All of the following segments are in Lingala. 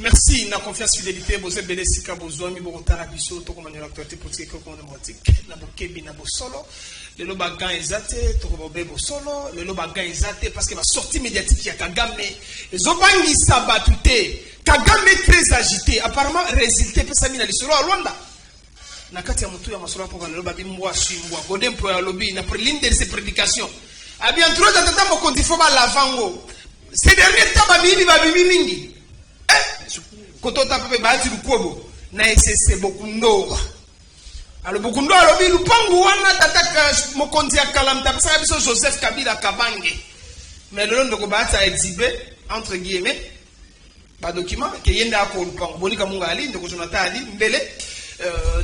Merci, na confiance, fidélité, Bozé Bélé Sika Bozoami, Borontara Bisso, Tokomani, l'actualité politique, démocratique, na Bokebi, na Bosolo, le Lobagan Ezate, Tokobobe Bosolo, le Lobagan Ezate, parce que la sortie médiatique, il y a Kagame, les Obangi Sabatute, Kagame très agité, apparemment résulté, Pessamina, les Solo à Rwanda. Nakati ya mutu ya masolo pour le Lobabi Mwa Shimwa, Godem pour la lobby, na l'une de ses prédications. A bien trop d'attentats, mon compte, il faut mal lavango. Ces derniers temps, Babi Mingi. Quand on tape bati lukobo na SSC Bokundo alors Bokundo alobi lupangu wana tataka mokonzi ya kalamta pesa biso Joseph Kabila Kabange mais le nom de bata exhibé entre guillemets ba document ke yenda ko lupangu bonika mungali ndeko Jonathan Ali mbele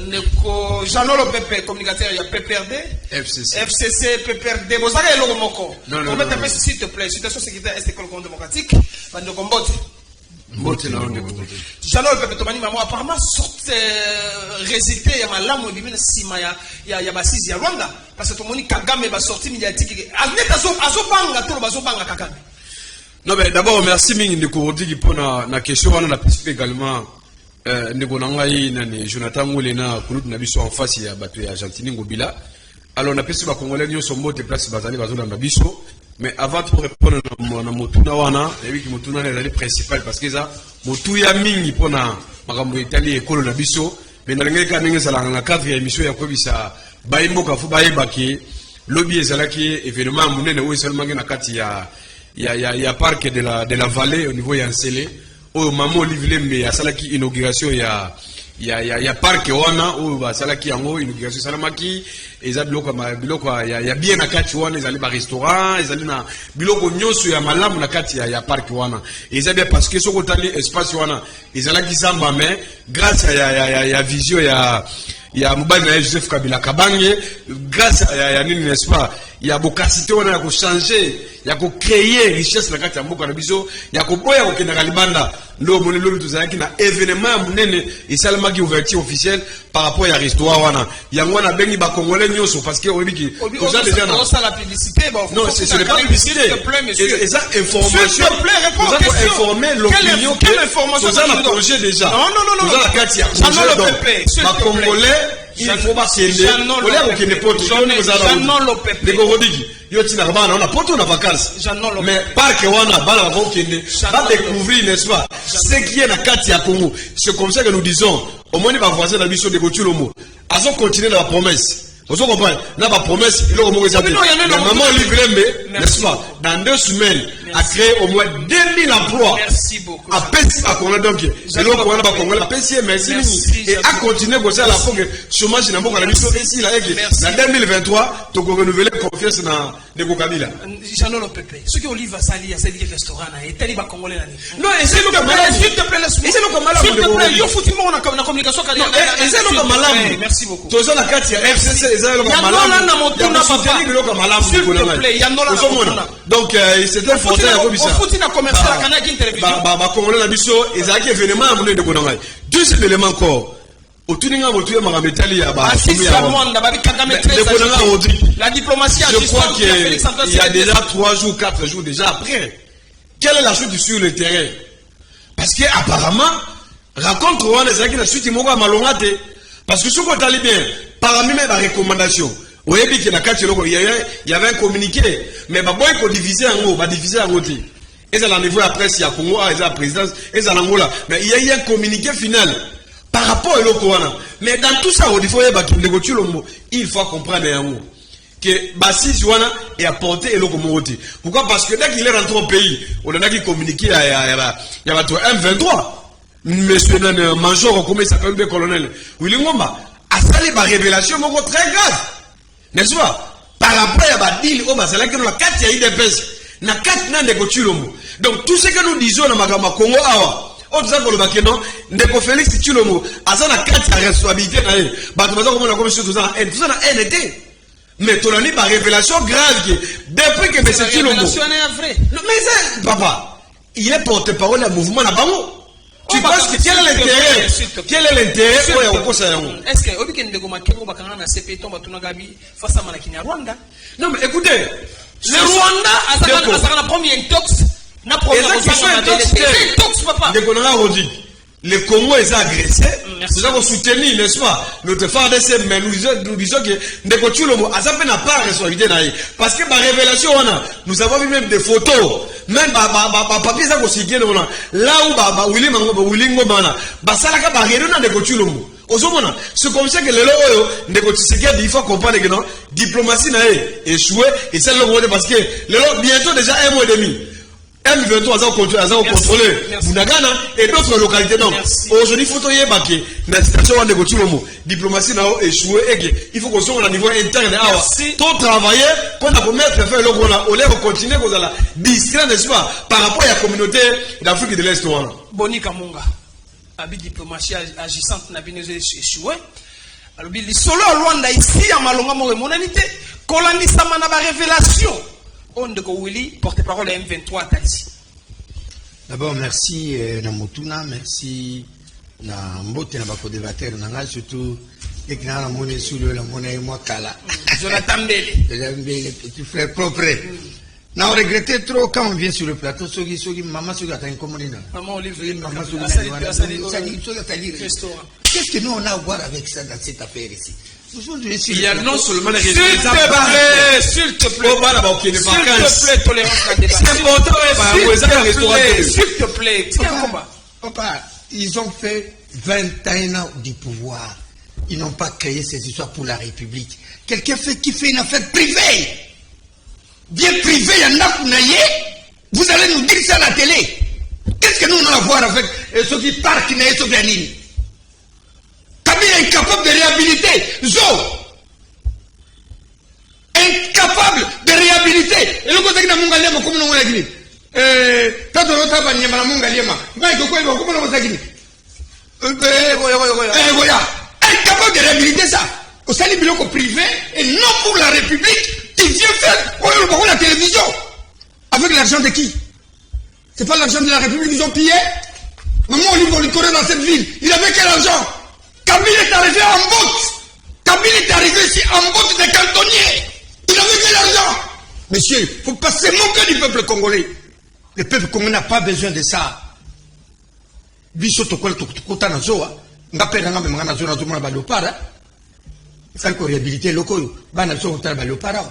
neko Jean-Lolo Pepe communicateur ya PPRD FCC PPRD bozaka eloko moko on va taper s'il te plaît situation sécuritaire est école démocratique ba ndeko Mbote Jean-Lolo Pepe Tomani maman apparemment sorte résulté ya malamu bimina sima ya basizi ya Rwanda parce que tomoni Kagame ba sortie médiatique agneta azobanga to bazobanga Kagame. Non mais d'abord merci mingi ndeko Rodigi pour na question wana na participer également ndeko nangai nani Jonathan Ngolena kunutu na biso en face ya bato ya Argentine Ngobila. Alors on a pesi ba congolais nyo sombo te place bazali bazona na biso. Mais avant de répondre à Motuna wana, et que Motuna est l'année principale parce que ça, Motuya mingi pour na makambo Italie et Kolo na biso, mais dans les cas n'engagez la la cadre émission ya quoi bisa, baimbo kafu baimba qui lobby ezalaki événement munene ou seulement na kati ya parc de la vallée au niveau ya Nsele, au maman Olivier Lembe ya salaki inauguration ya parc wana ou ba salaki yango inauguration salamaki eza biloko ya bien na kati wana ezali ba restaurant ezali na biloko nyoso ya malamu na kati ya parc wana eza bien parce que soko tali espace wana ezalaki samba mais grâce ya vision ya mobali na Joseph Kabila Kabange grâce ya nini n'est-ce pas ya bokasité wana ya ko changer ya ko créer richesse na kati ya mboka na biso ya ko boya ko kenda kalibanda ndo moni lobi tozalaki na événement munene esalamaki ouverture officielle par rapport à restaurant wana yango na bengi ba congolais nyoso parce que obiki oza déjà na la publicité non ce n'est pas publicité et ça information s'il te plaît réponds aux question informer l'opinion quelle information vous avez projet déjà non vous avez la carte ya ba congolais il faut pas s'aider on a aucun pote Jean-Lolo Pepe les Gorodigi yo tina bana on a pote on a vacances mais parc wana bana va okende va découvrir n'est-ce pas ce qui est la carte ya Congo c'est comme ça que nous disons au moins va voisin la mission de Gotulomo azo continuer la promesse vous comprenez na ba promesse il aura mauvaise santé maman Livrembe n'est-ce pas dans 2 semaines a créé au moins 2000 emplois. Merci beaucoup. A PES à Congo donc c'est là qu'on a pas Congo la PES merci et à continuer comme ça la fois que chômage n'a pas la mission ici là en 2023 tu renouveler confiance dans Ndeko Kabila. Jean-Lolo Pepe ce qui Olive Sali a celle restaurant là et tali ba congolais là. Non et c'est le malade s'il te plaît laisse-moi. C'est le malade. S'il te plaît yo foutima on a communication et c'est le malade. Merci beaucoup. Tozo la carte FCC c'est le malade. S'il te plaît Yanola donc c'est un forfait à Robisa. On fout na commercial à Canada télévision. Ba congolais la biso ezaki événement amuné de Konanga. Deuxième élément encore. Otuninga motuya magametali ya ba la diplomatie je crois qu'il y a déjà 3 jours 4 jours déjà après. Quelle est la chute sur le terrain? Parce que apparemment raconte Rwanda ezaki na suite moko malongate parce que ce qu'on t'a bien parmi mes recommandations il y avait un communiqué, mais il faut diviser en haut, diviser en haut. Et c'est la niveau de la presse, il y a Congo, il y a la présidence, et c'est l'Angola. Mais il y a un communiqué final par rapport à l'Okoana. Mais dans tout ça, il faut comprendre que Bassis Joana est apporté et l'Okomooti. Pourquoi? Parce que dès qu'il est rentré au pays, on a dit communiqué à M23. Monsieur le major, comment il s'appelle le colonel Willy Ngomba, a salé ma révélation très grave. N'est-ce pas? Par rapport à la deal, on va se la 4 ya IDPS, na 4 na Ndeko Tshilombo. Donc tout ce que nous disons dans Magama Congo awa, on dit ça pour le bakeno, Ndeko Félix Tshilombo, à ça la 4 ya responsabilité na elle. Bah tu vas comment la commission tout ça na NT. Mais tu as dit par révélation grave que depuis que M. Tshilombo. Mais ça, papa, il est porte-parole du mouvement na bango. Tu penses que quel est l'intérêt? Quel est l'intérêt? Est-ce que Obi Kendeko Makengo bakanga na CP tomba tunagabi face à Malakini Rwanda? Non mais écoutez, le Rwanda a sa première intox na première intox papa. Ndeko na Rodi. le Congo est agressé, nous avons soutenu, n'est-ce pas, notre FARDC, mais nous disons que Ndeko Tshilombo a ça fait n'a pas responsabilité naïe. Parce que par révélation, nous avons vu même des photos, même papier ça qu'on s'y là où Willy Ngomana, ça là qu'à réunion Ndeko Tshilombo. C'est comme ça que le logo Ndeko Tshisekedi, il faut comprendre que non, diplomatie n'a échoué, et c'est le logo parce que le bientôt déjà 1 mois et demi. M23 a contrôlé Bunagana et d'autres localités. Donc, aujourd'hui, il faut que la situation de Tshilombo, diplomatie n'a échoué et il faut qu'on soit au niveau interne. Tout travailler pour mettre faire le on va continuer à distraire, n'est-ce pas, par rapport à la communauté d'Afrique de l'Est. Boni Kamunga, habit diplomatie agissante n'a pas échoué. Alors, il solo Rwanda ici, à Malonga Monanité, Kolandi Samana révélation. Porte-parole M23 Tati. D'abord, merci Namotuna, merci na Mbote na co-débatteur nanga surtout et na la monnaie sur la monnaie moi kala. Jonathan Mbele. Tu frère propre. Na on regrettait trop quand on vient sur le plateau sogi maman sogi attend comment on maman Olivier maman sogi qu'est-ce que nous on a à voir avec ça dans cette affaire ici? Il y a non seulement les résultats. S'il te plaît, s'il te plaît, papa, ils ont fait 21 ans du pouvoir. Ils n'ont pas créé ces histoires pour la République. Quelqu'un qui fait une affaire privée. Bien privée, il y en a vous allez nous dire ça à la télé. Qu'est-ce que nous on a à voir avec ceux qui partent et ceux qui animent? Kabila est incapable de réhabiliter. Incapable de réhabiliter. Et le côté de Mungaliema, comment on l'a dit? Tadorota Banyama Mungaliema. Incapable de réhabiliter ça. Au sein du bloc privé et non pour la République qui vient faire la télévision. Avec l'argent de qui? C'est pas l'argent de la République qu'ils ont pillé? Maman Olivier Licoré dans cette ville, il avait quel argent? Kabila est arrivé en botte. Kabila est arrivé ici en botte des cantonniers. Il avait quel argent? Monsieur, il faut pas se moquer du peuple congolais. Le peuple congolais n'a pas besoin de ça. Biso tokol tokota na zoa. Ngapera ngambe mangana zona zoma ba lopara. Ça ko réhabiliter loko bana zo otala ba lopara.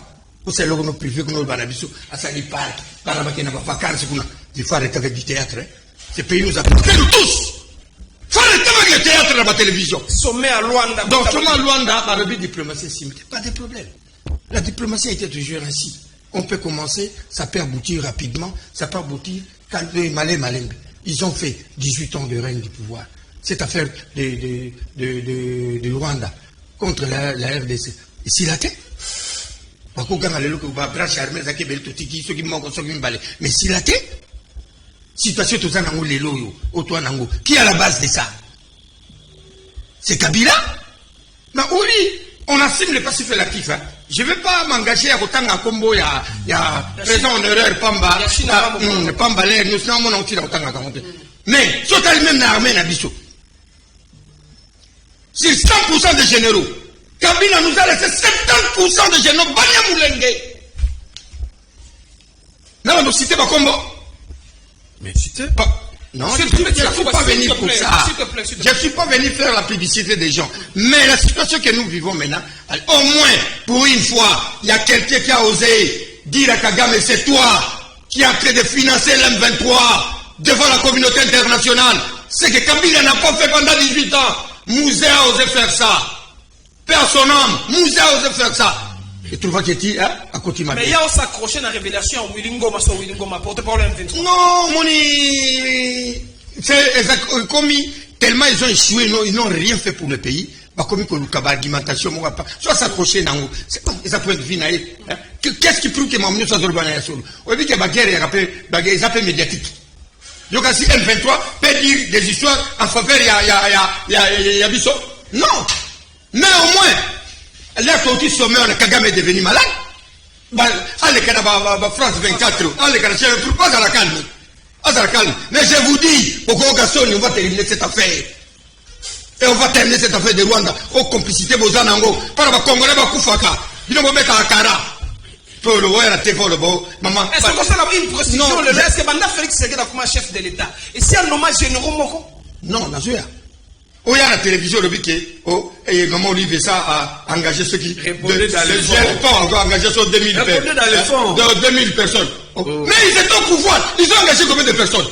Pour ces logos privés que nous bana biso asali park. Para ba kena ba vacances kuna. Il faut arrêter avec du théâtre. Ce pays nous a fait nous tous. Faut arrêter avec le théâtre dans la télévision. Sommet à Luanda. Donc, sommet à Luanda, la diplomatie, pas de problème. La diplomatie a été toujours ainsi. On peut commencer, ça peut aboutir rapidement, ça peut aboutir quand ils ont fait 18 ans de règne du pouvoir. Cette affaire de Rwanda contre la RDC. Ici, la tête. Mais si la tête, situation tout ça dans les loyaux, qui est à la base de ça? C'est Kabila? Mais oui, on assume le passif et l'actif. Hein. Je ne vais pas m'engager à autant à combo, il y a raison en erreur, Pamba, Pamba l'air, nous sommes en tir autant à 40. Mais, soit même dans l'armée, Nabiso. Sur 100% des généraux, Kabila nous a laissé 70% des généraux, Banya Moulenge. Non, nous citons pas combo. Mais c'était pas. Non, je ne suis pas venu pour ça. Je ne suis pas venu faire la publicité des gens. Mais la situation que nous vivons maintenant, au moins, pour une fois, il y a quelqu'un qui a osé dire à Kagame, c'est toi qui as en train de financer l'M23 devant la communauté internationale. C'est que Kabila n'a pas fait pendant 18 ans. Mouzé a osé faire ça. Personne homme, Mouzé a osé faire ça. Et tu vois qu'il est à côté de ma vie. Mais il y a aussi accroché dans la révélation Willingoma, porte-parole M23. Non, moni. C'est comme tellement ils ont échoué, ils n'ont rien fait pour le pays. Comme il y a argumentation, soit s'accrocher dans vous. C'est pas ça peut être vinaille. Qu'est-ce qui prouve que mon ministre a zorbané à solo? On dit que la guerre est un peu médiatique. Donc, si M23 peut dire des histoires en faveur, il y a Bissot. Non. Mais au moins, là, quand il sommet, Kagame est devenu malade. Allez, France 24, allez, pas à la calme. Mais je vous dis, au Congo, on va terminer cette affaire. Et on va terminer cette affaire de Rwanda. Aux complicités, aux Anango. Par rapport à Congolais, Koufaka. Ils vont mettre à Kara. Pour le voir, la TV, le beau. Maman. Est-ce que ça a une précision? Est-ce que Banda Félix Tshisekedi a comme chef de l'État? Et c'est un hommage généraux, Moko? Non, Nazoya. Oh, il y a la télévision, le biquet. Oh, et comment Olivier ça a engagé ceux qui. Répondez dans les fonds. Pas encore engagé sur 2000 personnes. Répondez dans les fonds. 2000 personnes. Mais ils étaient au pouvoir. Ils ont engagé combien de personnes?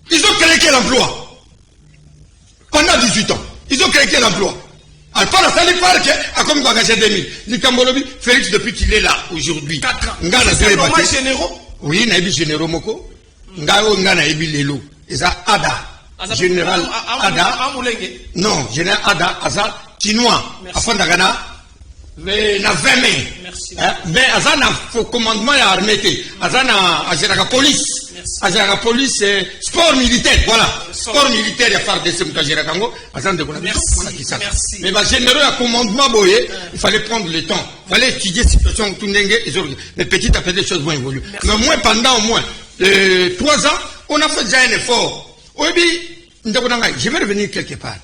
Ils ont créé quel emploi? Pendant 18 ans. Ils ont créé quel emploi? Alpha la salle parc a comme engagé 2000. Likambolobi, Félix, depuis qu'il est là, aujourd'hui. 4 ans. C'est normal généraux? Oui, il y a des généraux moko. Ngana Ebi Lelo. Et ça, Ada. Général Ada. Non, général Ada, Aza, Chinois. Afin d'Agana. Mais na 20 mai. Merci. Mais Aza na commandement et armée. Aza na Azeraka police. Azeraka police, c'est sport militaire. Voilà. Sport militaire, il y a faire des Semkajerakango. Aza de Merci. Mais ma général à commandement, boye, il fallait prendre le temps. Il fallait étudier la situation tout n'engue. Mais petit à petit, les choses vont évoluer. Mais moins pendant au moins 3 ans, on a fait déjà un effort. Oui, je vais revenir quelque part.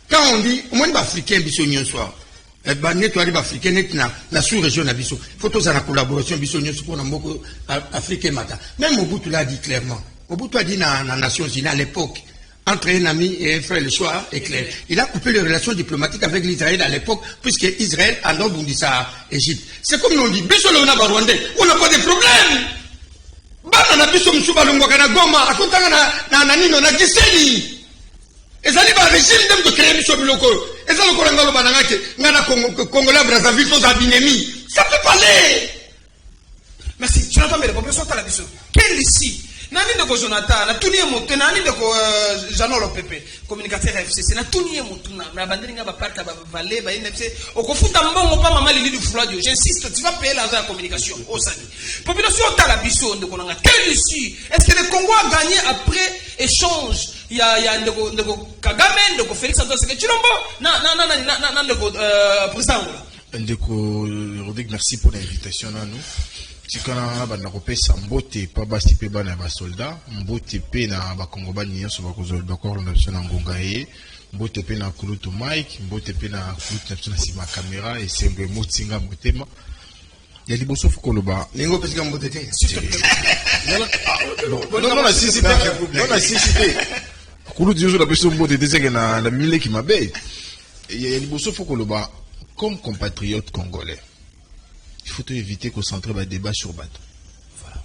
Quand on dit, au moins les Africains, ils sont les Africains, la sous-région, il faut tous la collaboration, même Mobutu l'a dit clairement. Mobutu a dit dans la Nations Unies à l'époque, entre un ami et un frère, le choix est clair. Il a coupé les relations diplomatiques avec l'Israël à l'époque, puisque Israël a bondi sa Égypte. C'est comme nous on dit, on n'a pas de problème. Bana na biso msuba lungwa na Goma akutanga na nino na Giseli ezali ba régime dem de créer biso biloko ezali ko ngalo bana ngake ngana Congolais Brazzaville to za binemi ça peut parler. Merci. Jonathan Mbele, population tala biso. Quel ici? Nani de ko Jonathan, na tuniye moto, nani de ko Janolo Pepe, communicateur FCC, na tuniye moto na bandeli nga ba parka ba vale ba inepse, okofuta mbongo pa mama lili du fuladio. J'insiste, tu vas payer l'argent de communication au Sani. Population tala biso de ko nanga. Quel ici? Est-ce que le Congo a gagné après échange? Il y a ndeko Kagame, ndeko Félix Antoine Tshisekedi Tshilombo, na ndeko président. Ndeko Rodrigue, merci pour l'invitation à nous. Tikana bana kopesa mbote pa basi pe bana ba soldat mbote pe na ba Kongo ba nyonso ba kozolo d'accord na biso na ngonga ye mbote pe na kulutu Mike mbote pe na kulutu na biso na sima caméra et sembe motinga motema ya liboso fukoloba Ningo pesika mbote te non la cité non la cité kulutu yoso la biso mbote te seke na mile ki mabe ya liboso fukoloba comme compatriote congolais. Il faut éviter qu'on centre le débat sur bateau. Voilà.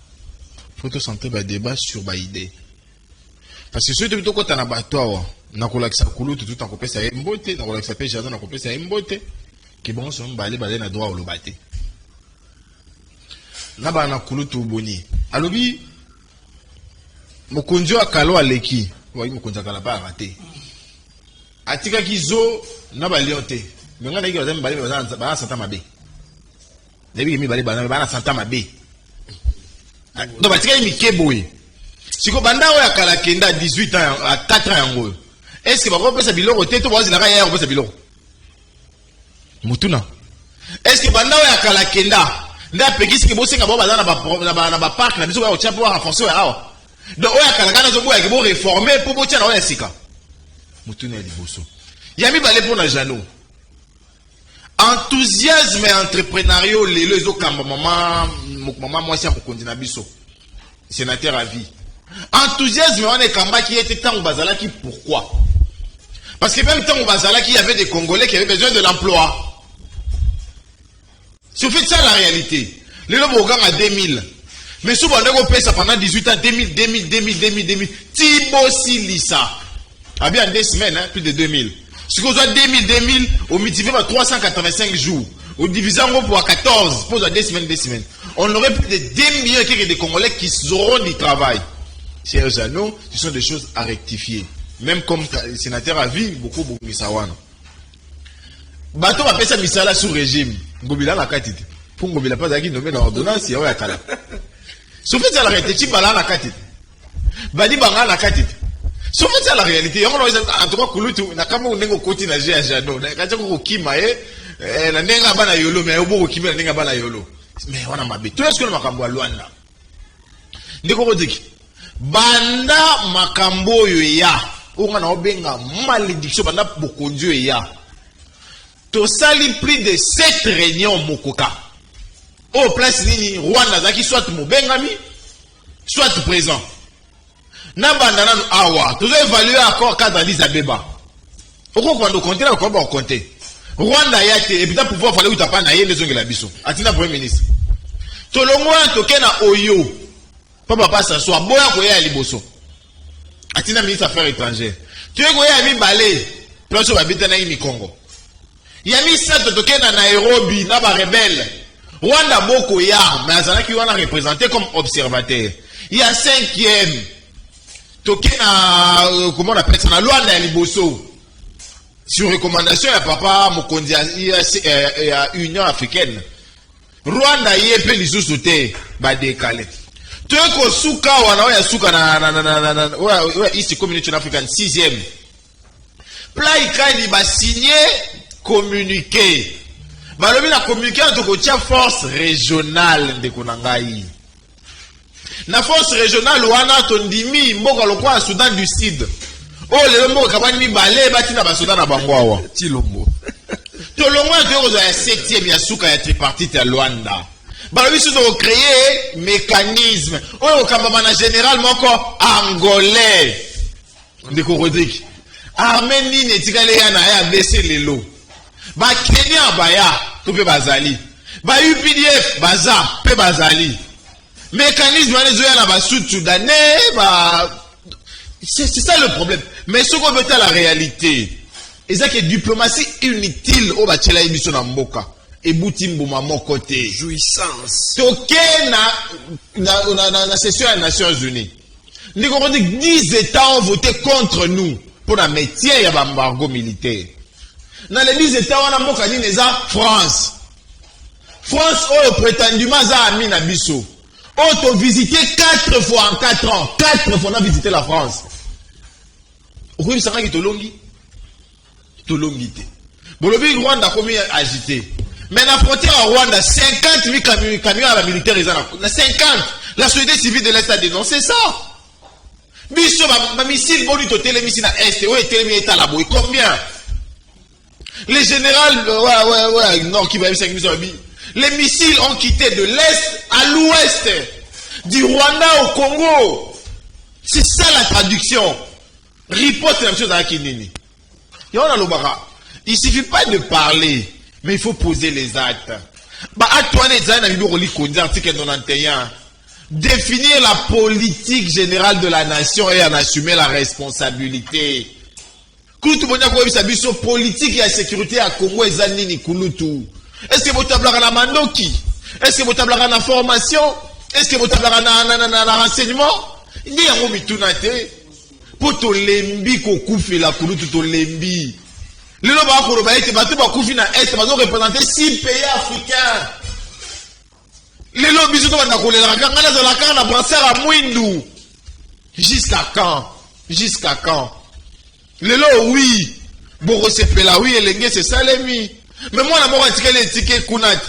Il faut centrer le débat sur ma idée. Parce que ceux qui ont un bateau, n'a pas l'accès à couler tout en coupé ça une beauté, n'a pas l'accès à pêcher dans la coupé ça une beauté. Qui bon sont balé na droit au le bateau. N'a pas na couler tout boni. Alobi, mon conduit à Kalo à l'équipe. Oui, mon conduit à Kalo pas raté. Atika kizo n'a pas lionté. Mais on a dit que vous avez balé dans Santa Mabé. Debi mi bale bana santa mabe. Donc batika mi keboy. Siko banda o ya kala kenda 18 ans à 4 ans yango. Est-ce que ba ko pesa biloko te to bozi la ka ya ko pesa biloko? Mutuna. Est-ce que banda o ya kala kenda nda pekisi ke bosenga ba bazana ba parc na biso ba o chapo wa renforcer wa awa. Donc o ya kala kana zo boya ke bo réformer pour botia na o ya sika. Mutuna liboso. Ya mi bale pour na jano. Enthousiasme et entrepreneuriat, les autres maman moi c'est pour continuer biso. Sénateur à vie. Enthousiasme on est combat qui était tant au bazala qui pourquoi? Parce que même tant au bazala qui y avait des Congolais qui avaient besoin de l'emploi. C'est fait ça la réalité. Les lots au à 2000. Mais souvent on paye ça pendant 18 ans 2000. Thibaut Silissa. Ah bien 2 semaines hein, plus de 2000. Si vous avez 2000, on multiplie par 385 jours. On divise en gros pour 14, pour 2 semaines. On aurait plus de 2 millions de Congolais qui auront du travail. Chers amis, ce sont des choses à rectifier. Même comme le sénateur a vu, beaucoup de Misawana. Bateau appelle ça Misala sous régime. Ngobila la katite. Pour Ngobila pas d'acquis nommé dans l'ordonnance, il y a un kala. Sauf que ça la réalité, tu vas là la katite. Badi banga la katite. Sauf que c'est la réalité. En tout cas, Kulutu, na kama unengo koti na jea jano. Na kacha kuko kima na nenga bana yolo, mais obo kima na nenga bana yolo. Mais wana mabe. Tout est-ce que le makambo a Luanda? Ndeko Rodiki. Banda makambo yo ya. Onga na obenga malédiction banda bokondio ya. To sali plus de 7 réunions mokoka. Au place nini Rwanda zaki soit mobengami, soit présent. Na bandana awa. Tu dois évaluer encore cadre Addis Abeba. Pourquoi quand on compte, on va compter. Rwanda yate et puis t'as pouvoir parler où t'as pas naïe les ongles la biso. Atina premier ministre. Tolongo toke na Oyo. Papa pas s'asseoir. Boya koya ya liboso. Atina ministre affaires étrangères. Tu es koya mi balé. Place ba bita na mi Congo. Yami sa toke na Nairobi na ba rebelle. Rwanda boko ya mais azana ki wana représenté comme observateur. Il y a 5e. Toke na comment on appelle ça na Luanda ya liboso. Sur recommandation ya papa Mokondi ya Union africaine. Rwanda yepe lisusu te ba décalé. Tu es ko suka wana ya suka na East Community African 6e. Play kani ba signé communiqué. Ba lobi na communiqué en ko tia force régionale de konangai. Na force régionale wana tondimi mboka lokwa Soudan du Sud. Oh le mot kabani mi balé batina ba Soudan na bango awa. Tilombo. Tolongo to ya 7e ya suka ya tripartite ya Luanda. Balobi so de créer mécanisme. Oh kamba na général moko angolais. Ndeko Rodrigue. Arménie netikale yana ya baisser lelo. Ba Kenya baya to pe bazali. Ba UPDF baza pe bazali. Mécanisme les yana ba Sud-Soudanais ba c'est ça le problème. Mais ce qu'on veut à la réalité, c'est ça que diplomatie inutile au bachela émission na mboka. Et boutimbo maman côté. Jouissance. Toké na session des Nations Unies. Nous avons dit 10 États ont voté contre nous pour la métier ya embargo militaire. Dans les 10 États on a mboka ni neza France. France oh prétendument za ami na biso. On a visité 4 fois en 4 ans. 4 fois on a visité la France. Oui, ça va qui Tolongi. Tolongi. Bon, le Rwanda combien agité. Mais la frontière à Rwanda, 50 000 camions à la militaire, ils ont 50. La société civile de l'Est a dénoncé ça. Biso, ma missile, bon, il télé missile à Est. Ouais, télé est à la boue. Combien? Les générales, ouais, non, qui va 5 000. Les missiles ont quitté de l'Est à l'Ouest. Du Rwanda au Congo. C'est ça la traduction. Riposte la même chose à Kinini. Il ne suffit pas de parler, mais il faut poser les actes. Article 91. Définir la politique générale de la nation et en assumer la responsabilité. Politique et la sécurité à Congo et Zanini Kulutu. Est-ce que vous tablez la mandoki? Est-ce que vous tablez la formation? Est-ce que vous tablez la renseignement? Il y a un mitunate. Pour to lembi ko kufi la kulutu to lembi. Le loba ko roba ete batu ba kufi na est bazo représenter 6 pays africains. Le lobi zo na ko lela kanga na zola kanga na brassard à mwindu. Jusqu'à quand? Jusqu'à quand? Le lo oui. Boko sepela oui elenge c'est ça lemi. Mais moi na mo atikele ticket kunat.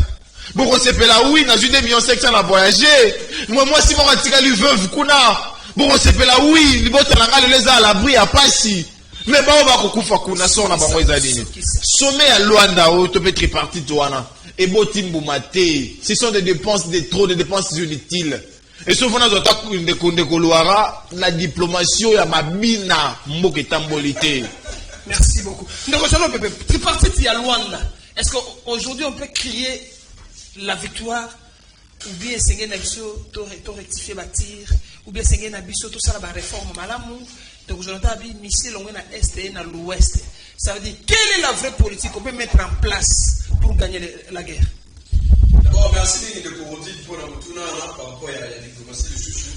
Boko sepela oui na ju 2,5 millions na voyager. Moi si mo atikele veuve kuna. Bon, c'est pas là, oui, les bottes les à l'abri à Passi. Mais bon, on va couper kuna son na bango ezalini. Sommet à Luanda, au topé tripartite touana. Et botimbo maté. Ce sont des dépenses, trop de dépenses inutiles. Et sauf qu'on a des koloara, la diplomatie à mabina, mboke tambolité. Merci beaucoup. Tripartite à Luanda. Est-ce qu'aujourd'hui on peut crier la victoire? Ou bien c'est un abisso, to rectifier bâtir, ou bien c'est un abisso, tout ça la réforme malamu, donc je n'entends pas missile on à est et à l'ouest. Ça veut dire quelle est la vraie politique qu'on peut mettre en place pour gagner la guerre? D'abord, merci de pour dire pour la retourner par rapport à la diplomatie du chouchou.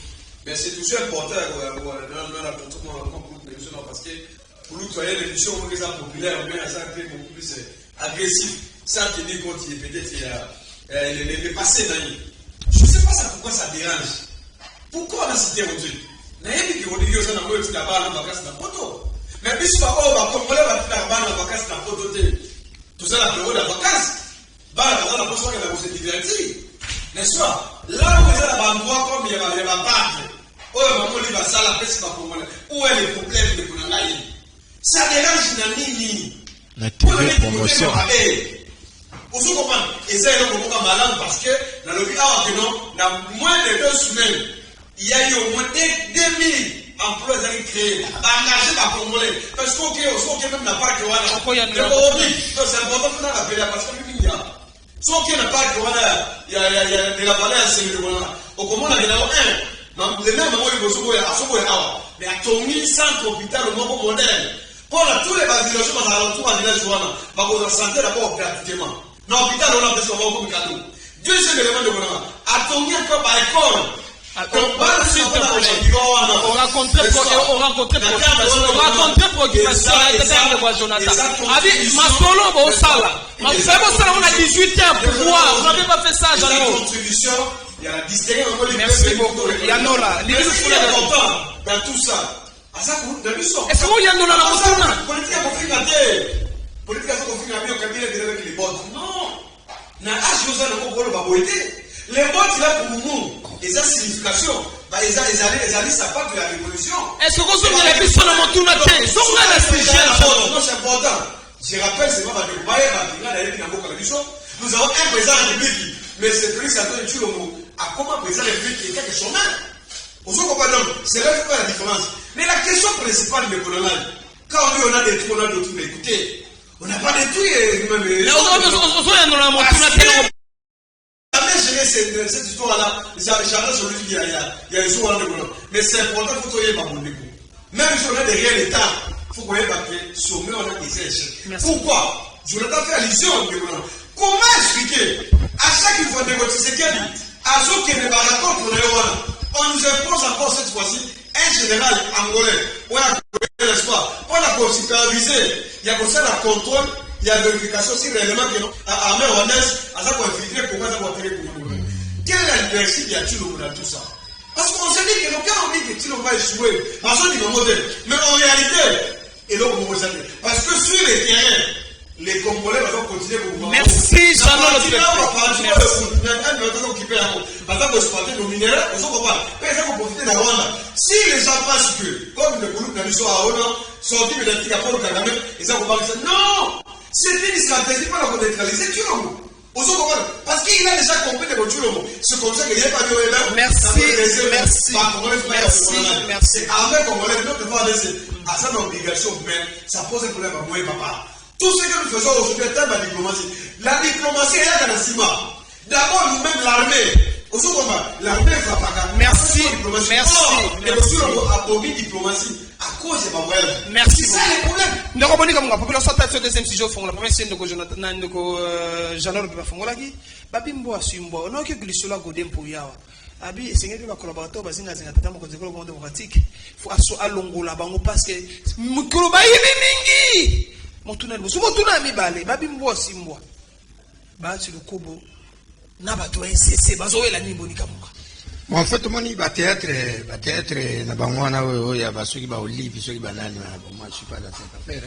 Mais c'est toujours important parce que pour nous, l'émission populaire, on est beaucoup plus agressif. Ça qui dit qu'on est peut-être les passés d'ailleurs. Je ne sais pas ça, pourquoi ça dérange. Pourquoi on a cité aujourd'hui? Mais il y a des gens qui ont dit photo. Mais puis, si on va commander la vacance dans la photo, tout ça, la période de la vacance, la personne qui va se divertir. N'est-ce pas? Là où il y a la bandouille, comme il y a la barre, où est le problème de Kounanaï? Ça dérange dans Nini. La TV promotion. Vous comprenez? Et ça, il y a malade parce que dans le cas dans moins de 2 semaines, il y a eu au moins 2000 emploi ezali créé baengage bacongolais parce que soki même na parke wana c'est important mpona rappeler parce que mingi ya soki na parke wana ya de la valeur ya sengeli wana okomona kelao le même bango liboso boya asoboya awa mais atongi centre hôpital moko moderne mpona tous les bavillages bazala tout bavillage wana bakozwa santé d'abord gratuitement na hôpital wana mpesi bango komikalo deuxième élément de bonama atongi encore baécole on rencontre préoccupation Jonathan. Masolo Bosala. On a 18 ans pour voir. Vous n'avez pas fait ça, Jeannot. Il y a la distillerie. Merci beaucoup. Yanola. Dans tout ça. Est-ce que vous Yanola la Motuna? Politique à conflit. Politique à conflit. Au cabinet de les bottes. Non. Na âge vous allez comprendre ma beauté. Les bottes là pour nous. Et ça signification. Ils allaient sa part de la révolution. Est-ce que vous avez la question de Motuna? Non, c'est important. Je rappelle, c'est pas nous avons un président de la République, mais c'est celui qui s'appelle Tchoulomo. À comment président de la République est quelque chose? C'est là que fait la différence. Mais la question principale de colonel, quand on dit on a détruit, on a d'autres, mais écoutez, on n'a pas détruit. Cette histoire-là, j'adore celui qui a les jours de colonel. Mais c'est important qu'il faut y avoir mon dégoût. Même si on a derrière l'État, il faut qu'on ait battu, sommet, on a des échecs. Pourquoi? Jonathan fait allusion au gouvernement. Comment expliquer à chaque fois négocier ce qu'il y a dit, à ceux qui ne va pas contre on nous impose encore cette fois-ci un général angolais. On a n'est-ce pas? On a supervisé, il y a comme ça la contrôle, il y a vérification si réellement que l'armée rwandaise a ça pour infiltrer pour ça pour faire pour nous. Quelle est la diversité y a-t-il dans tout ça? Parce qu'on s'est dit que quand on dit que Tilo va échouer, parce qu'on dit le modèle, mais en réalité, et donc vous vous savez, parce que sur les terrains, les Congolais vont continuer pour vous. Merci, Jeannot. Si les gens pensent que, comme le groupe n'a pas sorti de l'Afrique à Paul Kagame, ils ont parlé de ça. Non! C'est une stratégie pour la neutraliser Tshilombo. Parce qu'il a déjà compris de Tshilombo. C'est comme ça qu'il n'y a pas de Merci. Avec Congolais, notre devoir de à ça, l'obligation, mais ça pose un problème à moi et papa. Tout ce que nous faisons aujourd'hui est la diplomatie. La diplomatie est là dans le ciment. D'abord, nous-mêmes, l'armée. L'armée ne va pas. Merci. Merci. C'est ça le problème. Nous revenons comme la population a fait deuxième sujet au fond. La première scène de Jonathan, Jeannot qui va faire Molagi. Babimbo a Sumbo. On a que Glissola Godem pour Yawa. Abi, c'est un collaborateur basé dans un département de développement démocratique. Il faut assurer à Longola Bango parce que Mukroba Mingi. Motuna mi bale. Babimbo a Simbo. Bati le Kobo. Nabato NCC. Bazo la Niboni Kamuka. En fait, moi, il va théâtre, Nabangwana, il y a ceux qui vont au livre, ceux qui vont moi, je ne suis pas dans cette affaire.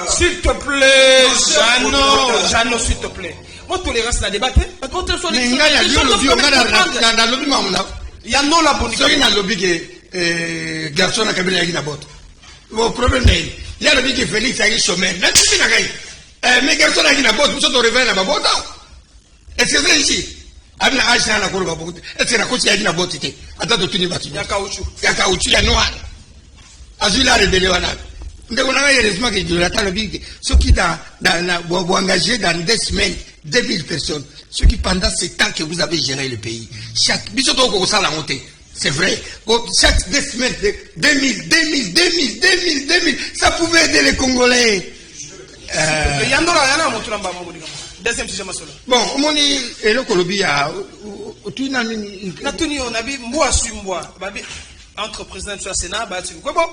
S'il te plaît, Jeannot, s'il te plaît. Moi, tolérance la débattre. Mais il y a il y a non la bonne. Il y a lobby qui garçon à cabinet avec la botte. Mon problème est, il y a lobby qui Félix a eu chômeur. Mais garçon avec la botte, vous êtes au réveil à la botte. Est-ce que c'est ici? Abina aisha na kolo babu. Est-ce que la côte y a une botte? Attends, tu n'es pas tu. Ya caoutchouc, ya noir. Azula rébellion là. On a heureusement que Jonathan le dit, ceux qui vont engager dans 2 semaines 2000 personnes, ceux qui pendant 7 ans que vous avez géré le pays, chaque c'est vrai, chaque 2 semaines 2000, ça pouvait aider les Congolais. Deuxième sujet masolo. Bon, on est et le Colombie a tu n'as on a vu moi Sumboa babi entre président du Sénat bati ko bon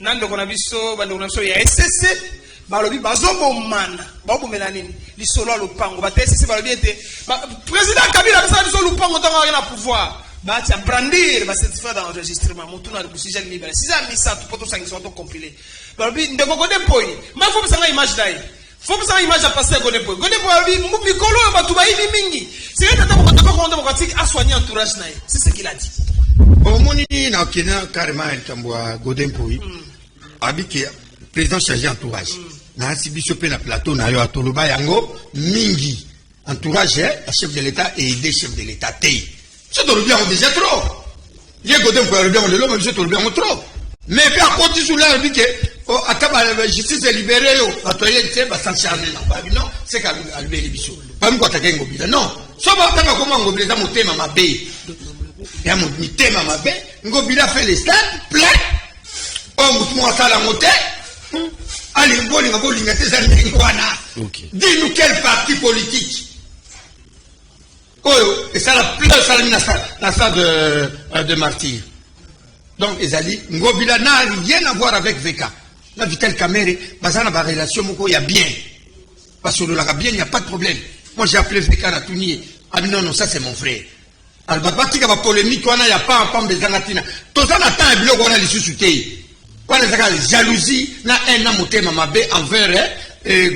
nando ko na biso bando na biso ya SCC balobi bazombo mana bako melanini li solo lo pango ba SCC balobi ete président Kabila bisa biso lo pango tanga na pouvoir bati a brandir ba certificat d'enregistrement motuna de sujet libéré si ça mis ça pour tout ça qui sont compilés balobi ndeko ko depoi ma faut ça image dai. Faut que ça image à passer Godepo. Godepo a dit Mubikolo Batouba Mingi. C'est un département démocratique à soigner entourage. C'est ce qu'il a dit. Au Moni, n'a carrément un tambour Godepo. Habité président chargé entourage. N'a si bichopé na plateau, n'a eu à Toloba Yango, Mingi. Entourage, chef de l'État et des chefs de l'État. C'est le bien déjà trop. Il y a Godepo, le bien de l'homme, mais c'est le bien trop. Mais puis à côté sous là, dit que la justice est libérée, non, c'est qu'à libérer Bissou. Pas nous quoi Ngobila. Non. Sauf que comment Ngobila mon thème ma baie. Et à mon thème ma baie, Ngobila fait les stades plein. On m'a ça la montée. Allez, dis-nous quel parti politique. Oh, et ça la place la salle de martyr. Donc, Ezali, Ngobila n'a rien à voir avec Veka. La Vital Kamere, basana ba relation moko ya bien. Parce que le la bien, il n'y a pas de problème. Moi, j'ai appelé Veka na Touni. Ah non, non, ça c'est mon frère. Albabati ka ba polémique, il n'y a pas un pam de Zanatina. Tout ça, n'attend un bloc, on a les sous-soutés. Quand les jalousie, n'a un amouté mamabe envers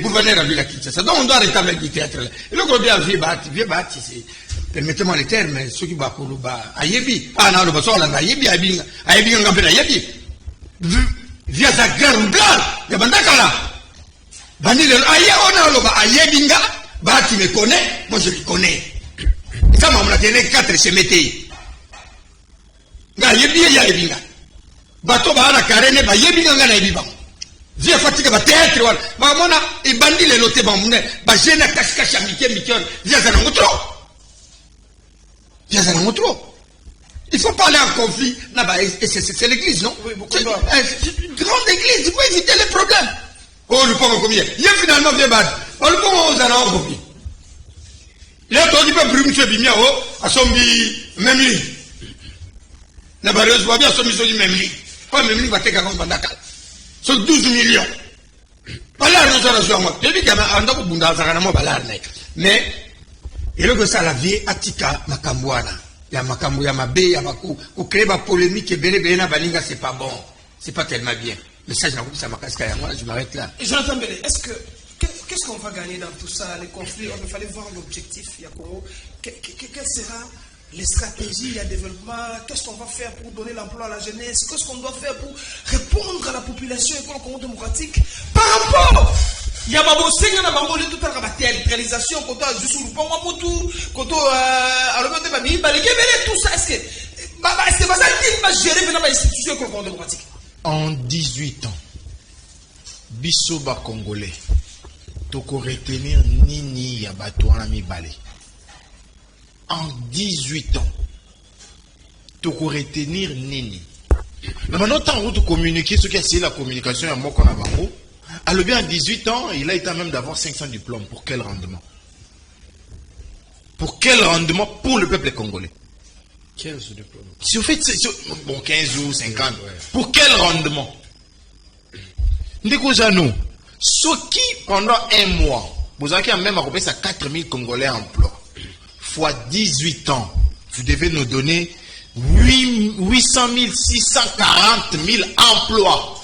gouverneur à Villa Kinshasa. Donc, on doit rétablir le théâtre. Et le gros bien, vieux bâti, c'est. Permettez-moi les termes, ceux qui va pour le bas, Ayebi, ah non, le bas, on a Ayebi, Ayebi, on a Ayebi. Via sa grande blague, il y a Bandakala. Bandil, Ayebi, on a le bas, Ayebi, bah, tu me connais, moi je le connais. Ça m'a donné 4 semétés. Ayebi, Ayebi, bateau, bah, la carène, bah, Ayebi, on a Ayebi, bah. Via fatigue, bah, théâtre, bah, mon a, et bandit les lotés, bah, mon bah, j'ai na cache-cache à Mickey, via sa langue trop. Il faut parler en conflit. C'est l'église, non? Oui, beaucoup de gens. C'est une grande église, il faut éviter les problèmes. Oh, le pauvre combien? Il y a finalement bien bad. Oh, le pauvre, on a un combien? Il y a tout, il peut brûler, monsieur Bimia, oh, à son même lit. La barreuse va bien, à son même lit. Pas même lit, va te gagner Bandaka. C'est 12 millions. Balar, nous avons reçu à moi. Je dis qu'il y a un peu de bunda, ça va balar, mais. Et là, ça, la vie, Atika, Makambouana. Il y a Makambu, il y a Mabé, il y a Makou. Pour créer ma polémique, et Bélé, Balinga, c'est pas bon. C'est pas tellement bien. Mais ça, ça m'a cassé à moi, je m'arrête là. Et Jonathan Bélé, qu'est-ce qu'on va gagner dans tout ça, les conflits? Il fallait voir l'objectif, Yakoro. Quelle sera les stratégies, le développement? Qu'est-ce qu'on va faire pour donner l'emploi à la jeunesse? Qu'est-ce qu'on doit faire pour répondre à la population et pour le Congo démocratique par rapport? Il y a des gens qui ont fait théâtralisation, quand on a juste le pont, quand on a tout ça. Est-ce que ça va gérer l'institution du Congo démocratique? En 18 ans, Bissoba Congolais, toko retenir Nini Yabatouana Mibale. En 18 ans, toko retenir Nini. Mais maintenant, tant que tu communiques, ce qui a essayé la communication, il y a moi qu'on a barreau. Alors bien, à 18 ans, il a été même d'avoir 500 diplômes. Pour quel rendement? Pour quel rendement pour le peuple congolais? 15 diplômes. Si vous faites, bon, 15 ou 50, ouais. Pour quel rendement? Nous, ce qui, pendant un mois, vous avez même à ça 4000 Congolais emploi, fois 18 ans, vous devez nous donner 800 640 000 emplois.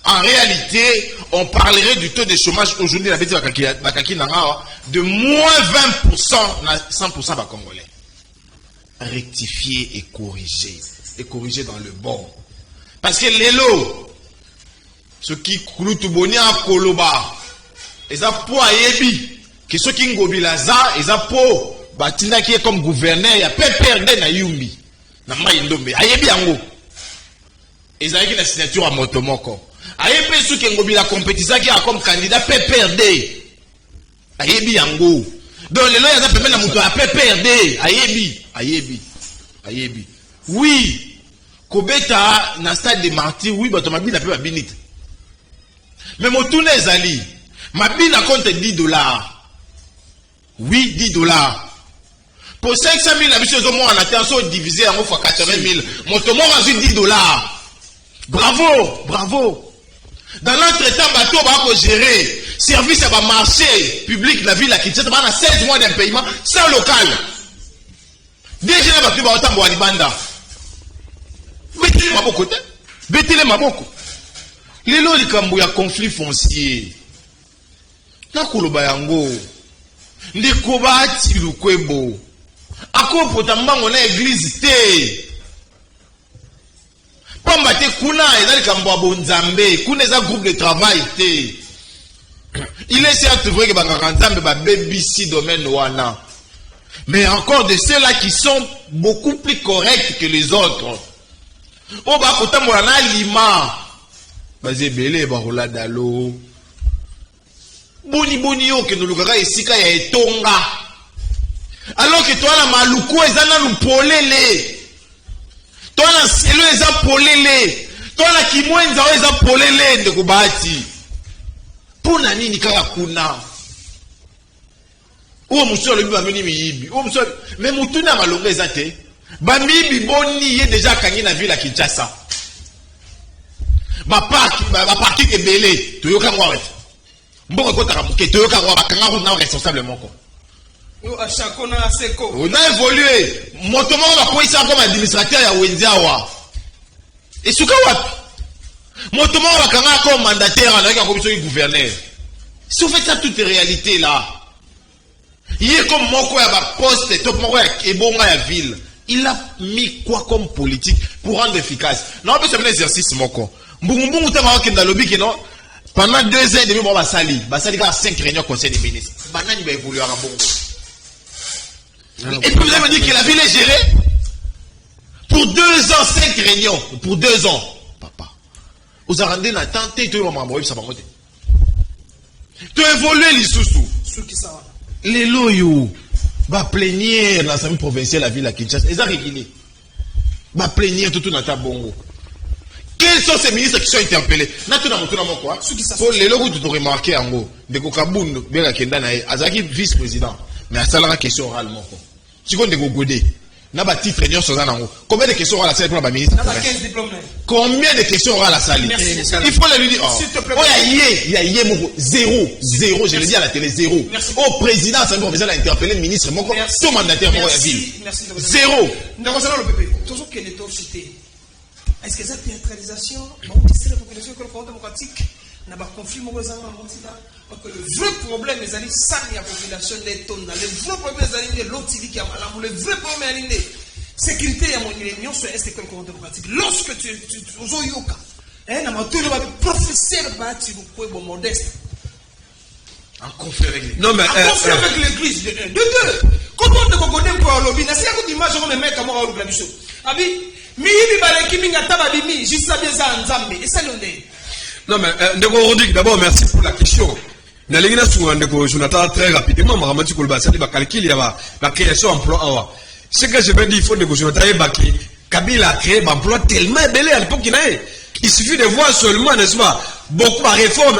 En réalité, on parlerait du taux de chômage aujourd'hui, de moins 20%, 100% par Congolais. Rectifier et corriger dans le bon. Parce que les lots, ceux qui clouent tout bonnet en Koloba, ils ont pour Ayebi, que ceux qui ngobila za, ils ont pour Batina qui est comme gouverneur, il y a PPRD na Yumbi, na Maïndombe, Ayebi Ango. Ils ont la signature à Motomoko. Ayebi ceux qui ngobila compétition qui a comme candidat PPRD, Ayebi Ango. Donc les lois, ils ont permis la moto à PPRD, Ayebi. Oui, Kobeta, na stade de martyr, oui, bah, ton mabine a peu ma binite. Mais mon tourné Zali, ma bine a compte $10. Oui, $10. Pour 500 000, la mission en attention divisé en fois 80 000. Mon tomo a $10. Bravo. Dans l'entretemps, bateau va gérer. Service à marché public, la ville à Kinshasa, on a 16 mois d'un paiement sans local. Déjà, bateau va autant boire banda. Betile maboko. Lelo likambo ya conflit foncier. Na koloba yango. Ndeko bati lukwebo. Akopota mbango na église te. Pamba te kuna eza likambo ya bonzambe, kuna eza groupe de travail te. Il est certes vrai que bangaka nzambe ba BBC domaine wana. Mais encore de ceux-là qui sont beaucoup plus corrects que les autres. O ba kotambola na lima. Baze belé ba rola dalo. Boni yo ke no lukaka esika ya etonga. Alors que toi la maluko ezana lupolele. Toi la selo eza polele. Toi la kimwenza eza polele ndeko bahati. Pona nini kaka kuna? Ou monsieur le bameni miyibi. Ou monsieur mais mutuna malonga ezate. Bamibi boni ye déjà kangi na ville à Kinshasa. Ba parki ebele toyoka ngwa wet. Mboko kota muke toyoka ngwa bakanga ko na responsable moko. Yo achako na aseko. On a évolué. Motomo va koisa comme administrateur ya Wendiawa. Et suka wapi? Motomo va kanga comme mandataire à la commission du gouverneur. Si vous faites ça toute réalité là. Il est comme moko ya ba poste top moko ya ebonga ya ville. Il a mis quoi comme politique pour rendre efficace? Non, on peut se faire l'exercice moko. Mbungu tama kenda lobby que non. Pendant 2 ans et demi bon basali ka 5 réunions conseil des ministres. Banani va évoluer à bongo. Et puis vous avez dit que la ville est gérée pour 2 ans 5 réunions pour 2 ans. Papa. Vous avez rendu la tante et tout le monde ça va monter. Tu évolues les sous-sous. Les loyaux. Va plénière dans l'Assemblée provinciale la ville à Kinshasa. Ils ont réglé. Va plénière tout dans ta bongo. Quels sont ces ministres qui sont interpellés? Pour les logos, tu dois remarquer en gros. De Kokabund, bien Kenda Nae, Azaki vice-président. Mais à ça, la question orale, mon frère. Si on est godé, n'a pas titre réunion sur un angle. Combien de questions orales à la salle pour la ministre? Combien de questions orales à la salle? Il faut lui dire, oh, il y a zéro, je le dis à la télé, zéro. Oh, président, ça nous a interpellé le ministre, mon corps, tout mandataire pour la ville. Zéro. Toujours que l'État cité. Est-ce que cette théâtralisation, la population démocratique n'a pas conflit que le vrai problème est d'aller sans la population des tonnes. Le vrai problème est d'aller de l'autre qui a mal. Le vrai problème est d'aller sécurité à mon union sur l'Est démocratique. Lorsque tu es au yoga, professeur tu es modeste. En conflit avec l'Église. Non, mais. En conflit avec l'Église. De deux. Comment on te connaît pour lobby? N'a pas d'image, on me met comme on a dit. Abi. Non mais d'abord merci pour la question. Jonathan très rapidement la création d'emploi. Ce que je veux dire, il faut que Jonathan Kabila a créé l'emploi tellement belé à l'époque qu'il a. Il suffit de voir seulement, n'est-ce pas, beaucoup de réformes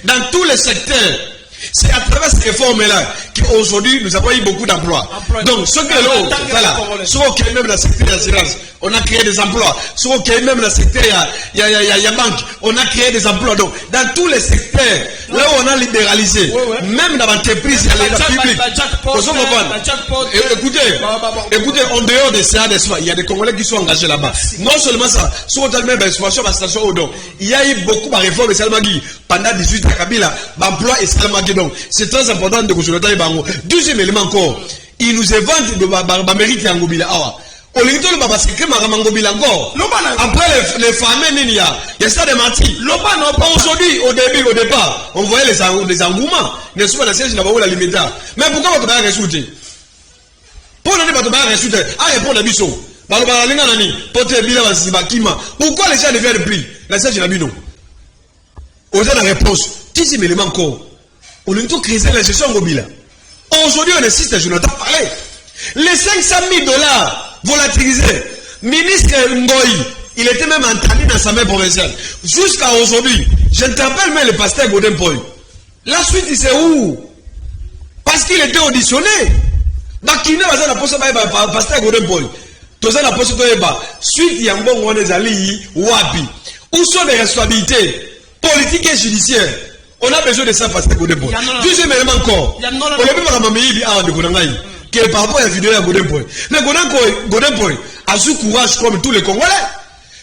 dans tous les secteurs. C'est à travers ces réformes-là qu'aujourd'hui nous avons eu beaucoup d'emplois. Donc, ce que l'on voilà, soit qu'il y a même dans le secteur de l'assurance, on a créé des emplois. Soit qu'il y a même dans le secteur, il y a banque, on a créé des emplois. Donc, dans tous les secteurs, là où on a libéralisé, même dans l'entreprise, il y a les publics. Écoutez, en dehors de ça, il y a des Congolais qui sont engagés là-bas. Non seulement ça, soit même l'expansion de la station Odo. Il y a eu beaucoup de réformes pendant 18 ans, Kabila, l'emploi est seulement. Donc, c'est très important de consulter Bango. Deuxième élément encore, il nous évente de mérite en Gobila. Au lieu de Baba Secret Maramangobila encore. Après les femmes, il y a ça de mentir. Aujourd'hui, au départ, on voyait les engouements. N'est-ce pas, la siège là-bas où la limite. Mais pourquoi on ne peut pas résulter? Pourquoi on ne peut pas résulter? Ah, répondre à Bissot. Pourquoi les gens deviennent pris? La siège là-bas, non. Aux la réponse. Deuxième élément encore. On a tout créé la gestion Gobila. Aujourd'hui, on insiste, Jonathan parlait. Les 500 000 $ volatilisés, ministre Ngoï, il était même entamé dans sa main provinciale. Jusqu'à aujourd'hui, j'interpelle même le pasteur Godin Poy. La suite, il sait où? Parce qu'il était auditionné. Bakine va la poste par pasteur Godin Poy. Tout ça la poste Toyeba. Suite, il y a un bon des alliés, Wapi. Où sont les responsabilités politiques et judiciaires? On a besoin de ça parce que Godempoy. Deuxième élément encore. On a vu que par rapport à la vidéo de Godempoy. Mais Godempoy a su courage comme tous les Congolais.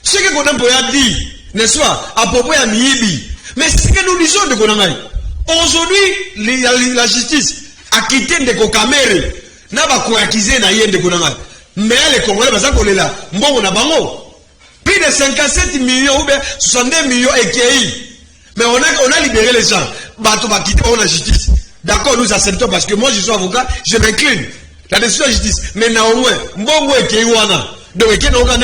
Ce que Godempoy a dit, n'est-ce pas, à propos de Mihibi. Mais c'est ce que nous disons de Godempoy. Aujourd'hui, la justice a quitté de Kokamere. N'a pas coaccusé na yende Godempoy. Mais les Congolais, parce qu'on est là. Bon, on a bango. Plus de 57 millions ou bien 62 millions EKI. Mais on a libéré les gens. Bateau va quitter, on a justice. D'accord, nous acceptons parce que moi je suis avocat, je m'incline. La décision de la justice. Mais néanmoins, Mbongo et Keiwana, donc et qu'on a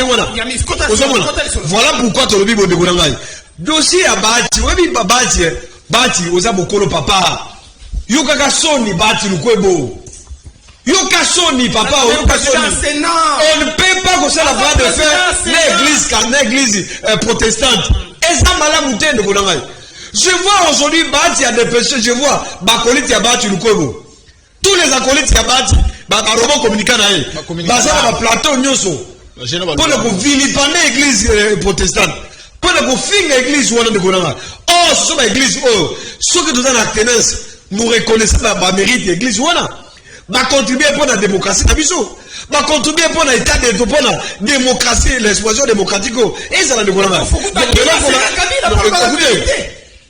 voilà pourquoi tu le vis de Gourangaï. Dossier à Bati, oui, Bati, aux abokolo papa. Yoka Sony Bati le Kwebo. Yoka Sony papa, Yoka Sony. On ne peut pas comme ça la voie de faire l'église protestante. Et ça m'a monté de Gourangaï. Je vois aujourd'hui Bati à des péchés, je vois Bakolit y a Bati le Kwebo. Tous les acolytes y a Bati, Barobo communiquant à eux. Bazar plateau Nyoso. Pour ne vilipender l'église protestante. Pour ne finir l'église ou de Gouranga. Oh, ce sont les églises. Oh, ceux qui nous ont la tenance, nous reconnaissons la mérite de l'église. Va contribuer pour la démocratie. Va contribuer pour l'état de la démocratie, l'expression démocratique. Et ça, la Gouranga.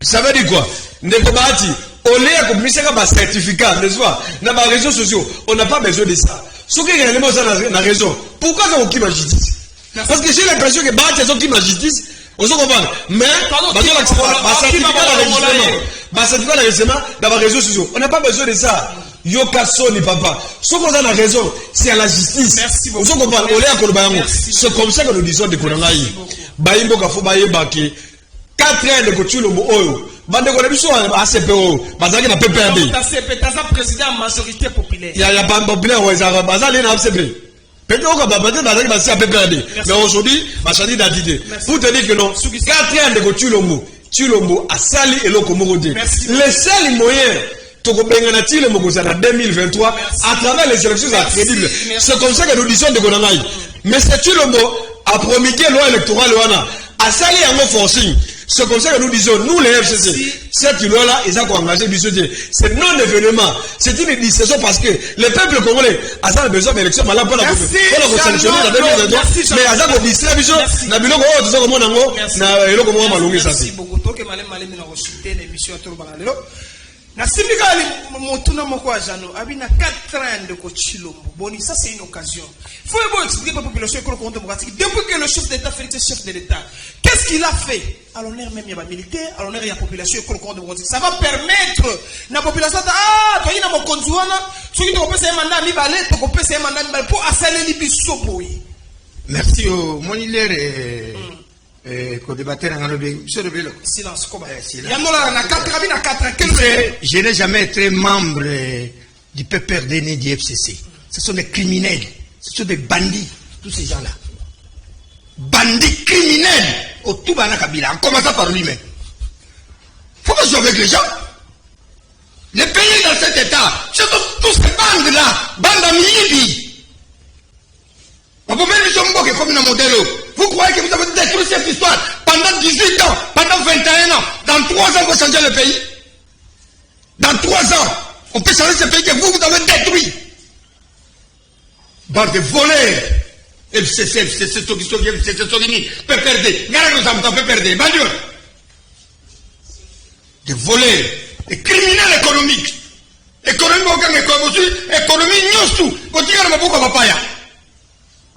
Ça veut dire quoi? Ndekobati, on est à communiquer un certificat, n'est-ce pas? Dans les réseaux sociaux, on n'a pas besoin de ça. Ce qui est réellement la raison. Pourquoi on climat justice? Parce que j'ai l'impression que Bati a climat justice. On se comprend. Mais, certificat d'enregistrement dans les réseaux sociaux. On n'a pas besoin de ça. Yoka Sony papa. Ce qu'on a la raison, c'est à la justice. Merci beaucoup. On se comprend. C'est comme ça que nous disons de Kourangaï. Baïmbo Kafo Baïmbaki. 4 ans de Kochulombo Oyo. Bande de Konabiso à ACPO. Bazaki na PPRD. T'as président majorité populaire. Il y a pas populaire, ouais, ça va. Bazali na ACP. Mais aujourd'hui, ma chanie d'identité. Pour te dire que non, 4 ans de Chulombo a sali et l'Okomorode. Les seuls moyens, Tokobenganatil et Mokosa en 2023, à travers les élections crédibles. C'est comme ça que nous disons de Gonanaï. Mais c'est Chulombo a promulgué loi électorale, a sali en forcing. C'est comme ça que nous disons, nous les FCC, cette loi-là, ils ont engagé du soutien. C'est non-événement. C'est une décision parce que le peuple congolais a besoin d'élections, mais là, pour la sélectionner en 2023, mais à ça, on dit, c'est la vision, na biloko, tout ça, comme on a na eloko, comme on a malongé ça. Merci beaucoup. Donc, malem, na rechuté l'émission à tout le monde. Na simikali motuna moko ajano abina 4 ans de Kochilombo. Boni, ça c'est une occasion. Il faut expliquer à la population démocratique. Depuis que le chef d'État fait chef de l'État, qu'est-ce qu'il a fait? À l'honneur même il y a militaire, à l'honneur il y a population démocratique. Ça va permettre la population toi il y a mon conduana, ceux qui ont passé un mandat mi balé, tu peux passer un mandat mi balé pour assailler les bisous boy. Merci au moniteur qu'on débattait dans le silence comment je n'ai jamais été membre du PPRD ni du FCC. Ce sont des criminels, ce sont des bandits, tous ces gens-là. Bandits criminels au Toubana Kabila, en commençant par lui-même. Faut que je joue avec les gens. Les pays dans cet état, ce sont tous ces bandes-là, bandes à Mili. On peut même dire comme un modèle. Vous croyez que vous avez détruit cette histoire pendant 18 ans, pendant 21 ans. Dans 3 ans, vous changez le pays. Dans 3 ans, on peut changer ce pays que vous avez détruit. Bande de voleurs. FCC, PPRD. Des voleurs. Des criminels économiques. Économie,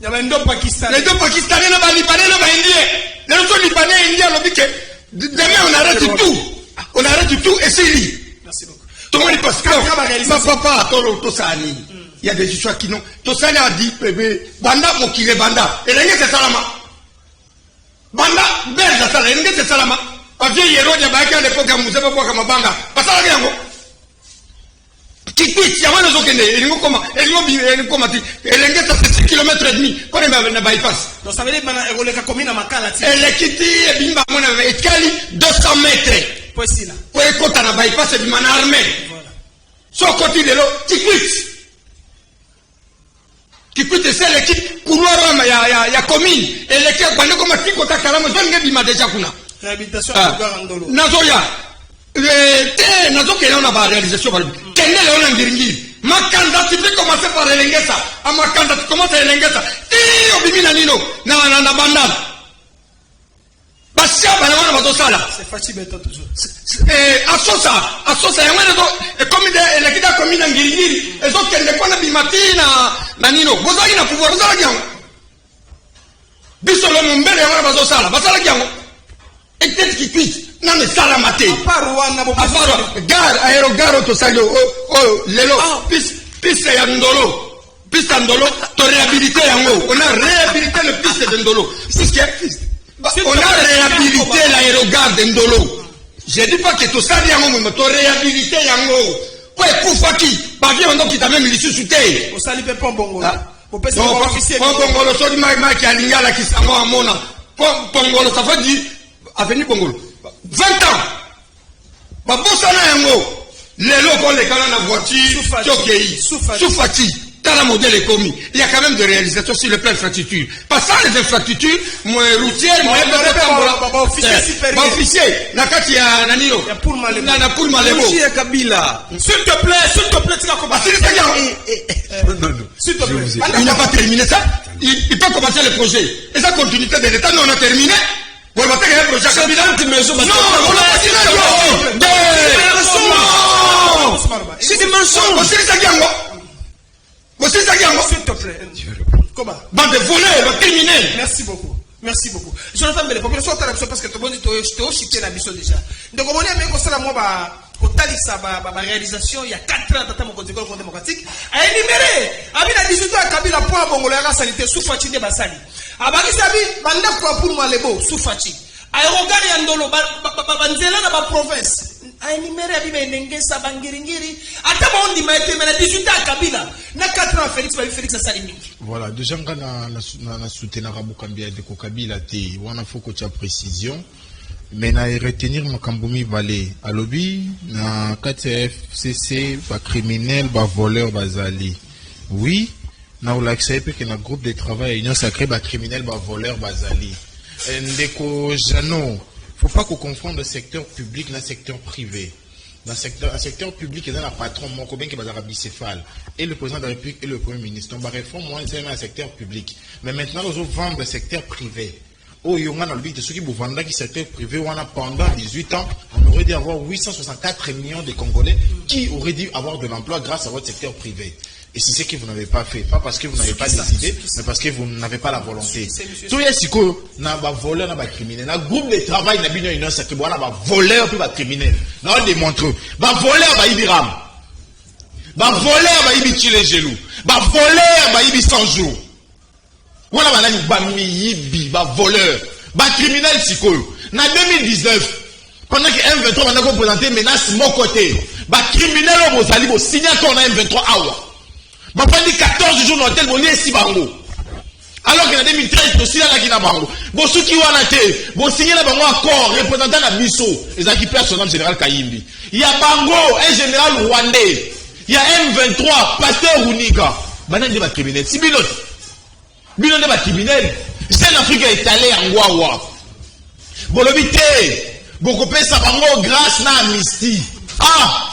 il y a deux Pakistanais. Les deux Pakistanais, les Libanais, les autres Libanais et Indiens, demain on arrête tout. On arrête tout et c'est lui. Merci beaucoup. Tout le monde parce que ma papa, il y a des histoires qui n'ont. Tosani a dit, Banda, mon kire Banda. Et là, c'est Salama. Banda, Berza Salama. Et là, c'est Salama. Parce que Yero, il y a à l'époque, à Moussa, comme Banda. Parce que là, qui quitte, il y a un autre qui est là. Comment elle est 6 km et demi. Quand elle a bypass. Donc ça veut dire qu'elle est commune à Makala. Elle est quittée, elle est 200 mètres. Pour ici là. Pour quand elle a bypass, elle est armée. Son côté de l'eau, qui quitte. Qui quitte, c'est l'équipe couloir, il y a commune. Et l'équipe, quand on a dit qu'on a carrément, on a déjà qu'on a. Réhabilitation à Garandolo. Nazoya. Nazoya, on a pas réalisation. Quel est le Ngiringiri? Ma candidature commence par l'Elengesa. À ma candidature commence par l'Elengesa. Et Obimina Nino, na Bandam. Basia, Banana Mazosala. C'est facile, toujours. Assosa, et comme il est comme il Ngiringiri, et donc elle n'est pas la bimatina, na Nino. Vous avez un pouvoir, vous avez un. Bissolo Mumbele, on a Mazosala. Basala Giango. Et peut-être qu'il puisse. Non mais ça la maté. Gare, aérogare, tout ça, lelo, piste ya Ndolo. Piste Ndolo, tu réhabilité Yango. On a réhabilité le piste de Ndolo. C'est ce qui est. On a réhabilité l'aérogare de Ndolo. Je ne dis pas que tout ça vient mais tu as réhabilité Yango. Quoi, Koufaki, pas bien, on qui t'a même l'issue sous terre. On s'allie pas bon. Bon, Pongolo, so di Mike qui a l'ingala qui s'en va à Mona. Pongolo, ça fait dire, avenue Pongolo. 20 ans. Bah, bon, ça n'a Yango. Les locaux, les canaux, la voiture, Soufati. Dans la modèle est commis. Il y a quand même des réalisations sur le plan infrastructure. Pas ça, les infrastructures, moi, routière, moi, officier, Nakati à Nanino. Il y a pour Malebo. Monsieur Kabila. S'il te plaît, tu vas commencer. S'il te plaît. Il n'a pas terminé ça. Il peut commencer le projet. Et sa continuité de l'État, nous on a terminé. Vous avez un projet Kabila. Non, on n'a pas dit c'est des mensonges. S'il te plaît. Comment? Bande de voleurs, criminels. Merci beaucoup. Jonathan Bele, population de la parce que tu as aussi la mission déjà. Donc, on a mis comme ça, moi, au Talissa, ma réalisation, il y a 4 ans, dans mon côté démocratique, à énumérer. Abi na 18 ans, Kabila point Bongola, la sanité, sous Fati de Bassali. Abaki Sabi, Banda quoi pour Malebo, sous Fati. Aérogare Yandolo, Banzela dans ma province. A énumérer Abi Nengesa, Bangiringiri. Attends, on dit, mais 18 ans, Kabila. Na 4 ans, Félix Salimini. Voilà, déjà, on a soutenu Rabukambia de Kabila, on a fait une précision. Mais na retenir Makamboumi Valé. À lobby, na KTFCC, ba criminel, ba voleur, bazali. Oui, na ou l'accepte que na groupe de travail, union sacrée, ba criminel, ba voleur, bazali. Ndeko Jano, faut pas qu'on confonde le secteur public et le secteur privé. Dans le secteur public, il y a un patron, mon copain qui est bicéphale. Et le président de la République et le premier ministre. Donc, la réforme, moi, c'est dans le secteur public. Mais maintenant, nous allons vendre le secteur privé. Oh, il y a un de ceux qui vous vendent qui secteur privé, on a pendant 18 ans, on aurait dû avoir 864 millions de Congolais qui auraient dû avoir de l'emploi grâce à votre secteur privé. Et c'est ce que vous n'avez pas fait. Pas parce que vous n'avez pas décidé, mais parce que vous n'avez pas la volonté. Tout est si que n'a pas voleur, n'a pas criminel. N'a groupe de travail n'a bien une c'est que voilà, va voleur puis va criminel. N'a démontre. Va voleur va ibiram. Va voleur va ibi les gelou. Va voleur va ibi 100 jours. Voilà va nani ba miyibi, va voleur. Va criminel si que na 2019 pendant que M23 va présenter menace mon côté. Va criminel au Mozali bo signer qu'on a M23 awa. Ma pas dit 14 jours dans l'hôtel, bon, si bango. Alors qu'en 2013, le signal qui n'a bango. Bon, ceux qui ont été, bon, signé la bango accord, représentant la Misso, les équipes personnelles général Kayimbi. Il y a bango, un général rwandais. Il y a M23, pasteur Runiga. Maintenant, il y a des criminels. Si Bilon n'est pas criminel, c'est l'Afrique est allé en Wawa. Bon, le vite, beaucoup de ça bango grâce à l'amnistie. Ah!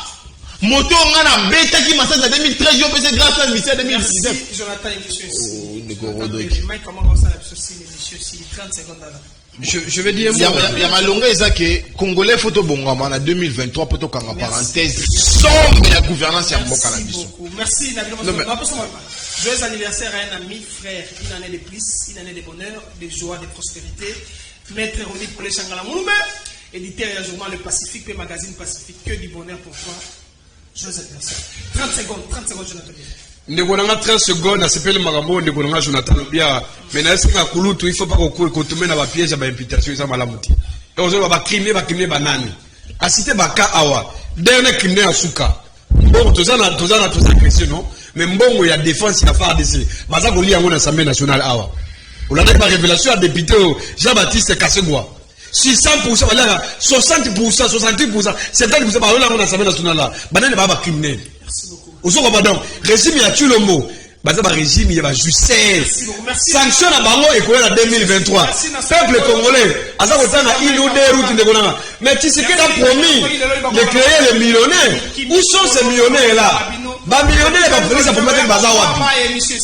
Moto ngana beta qui massa 2013 yo pese grâce à l'amnistie 2019. Merci Jonathan et Mike comment ça la ceci l'émission si 30 secondes là. Je vais dire il y a malonga ezake congolais photo bongama na 2023 poto kanga parenthèse sombre la gouvernance ya mboka na biso. Merci Nabil Mosso. Joyeux anniversaire à un ami, frère, une année de plus, une année de bonheur, de joie, de prospérité. Maître Roni pour les Changala Mouloumbe, éditeur et journal Le Pacifique, le magazine Pacifique, que du bonheur pour toi. 30 secondes, Jonathan. Ndeko nanga 30 secondes, asepele makambo ndeko nanga Jonathan Bia. Mais na esenga kulutu, il faut pas qu'on te mette na ba piège ba imputation ça malamuti. Et on ba criminel banani. Asité ba ka awa. Dernier criminel à Souka. Bon, tozana agression non, mais mbongo ya défense ya FARDC. Baza ko li yango na Assemblée nationale awa. On a pas révélation à député Jean-Baptiste Kassegwa. Si 100%, voilà, 60%, 70%, 70%, par là, on a l'Assemblée nationale là. Banane va pas criminel. Merci beaucoup. Au second, madame, régime, il y a tout le mot. Baza ba régime, il y a justesse. Sanction à Bango et quoi en 2023. Peuple congolais, à ça, on a une ou deux routes de Gonanga. Mais tu sais qu'il a promis de créer les millionnaires. Où sont ces millionnaires là? Bah, millionnaires, il va prendre ça pour mettre le bazar. Merci.